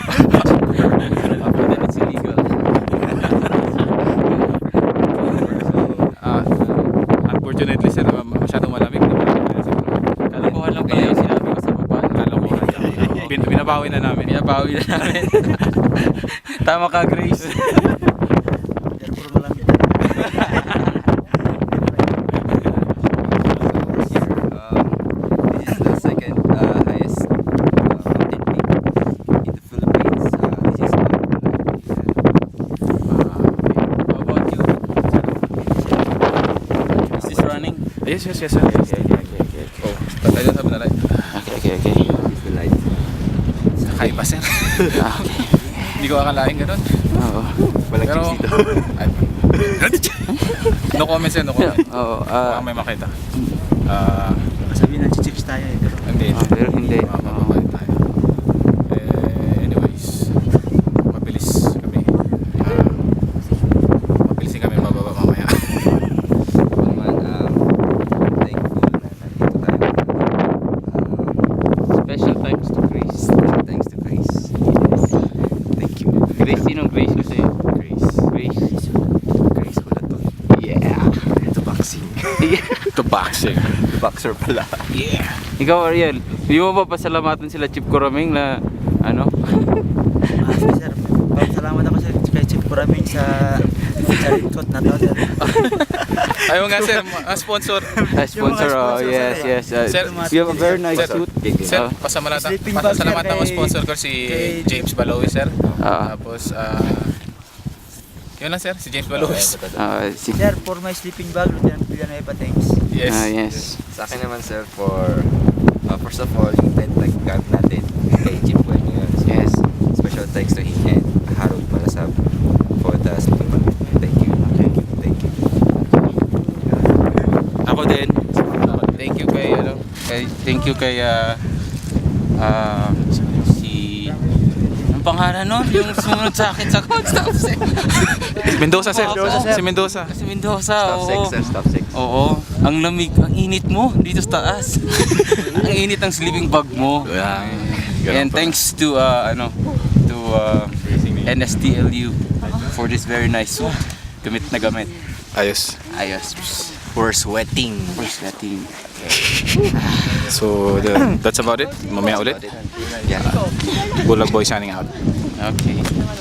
After that, it's illegal. Unfortunately sir, masyadong malamig. Kalokohan lang pala yung sinabi ko sa baba. Kalokohan. Binabawi na namin. Binabawi na namin. Tama ka, Grace. This is the second highest mountain peak in the Philippines. This is How about you? Is this running? Yes sir. Okay. Oh, patay na sa banalay. Okay. the light. Sakay pa sir. Okay. Hindi ko akalain ganun. Oo. Walang Pero, chips dito. no comment sir, no comment. Oo. Baka may makita. Sabihin na chips tayo eh. Pero Hindi. Pero hindi. Mapapakain tayo. Anyways, mabilis kami. Mabilisin kami bababa mamaya. Naman, thankful na nandito tayo. Special thanks to Grace. Thanks to Grace. Thank you. Grace, sinong Grace ko sa'yo? Grace. Grace Hulaton. Yeah. Ito boxing. To boxing. Boxer pala. Yeah. Ikaw, Ariel, hindi mo ba pasalamatan sila Chip Coraming na ano? sir, salamat ako sir kay Chip Kuraming sa record na to sir. Ayaw nga sir, sponsor. Sponsor, oh, sponsor, yes. Sir, We have a very nice sir, suit. Sir, Oh. Sleeping bag, sir, pasalamatan ko kay- sponsor ko si kay- James Baloy sir. Ah. Tapos, yun lang sir, si James Baloy. Sir, for my sleeping bag, Lieutenant Villanueva, thanks. Yes. Yes. Sa akin naman sir, for first of all, yung tent nag-camp natin kay Jim Bueno yun. So, Yes. special thanks to him and Harold Malasab for the sleeping bag. Thank you. Ako din. Thank you kay si ang pangalan nun? Yung sumunod sa akin sa Mendoza sir. Mendoza, sir. Si Mendoza. Si Mendoza. Stop Oo. 6 sir, stop 6. Oo. Ang lamig, ang init mo dito sa taas. Ang init ng sleeping bag mo. And thanks to NSTLU for this very nice suit. Gamit na gamit. Ayos. Ayos. We're sweating. First natin. So, that's about it. Mamaya ulit. Yeah. Bulag Boy signing out. Okay.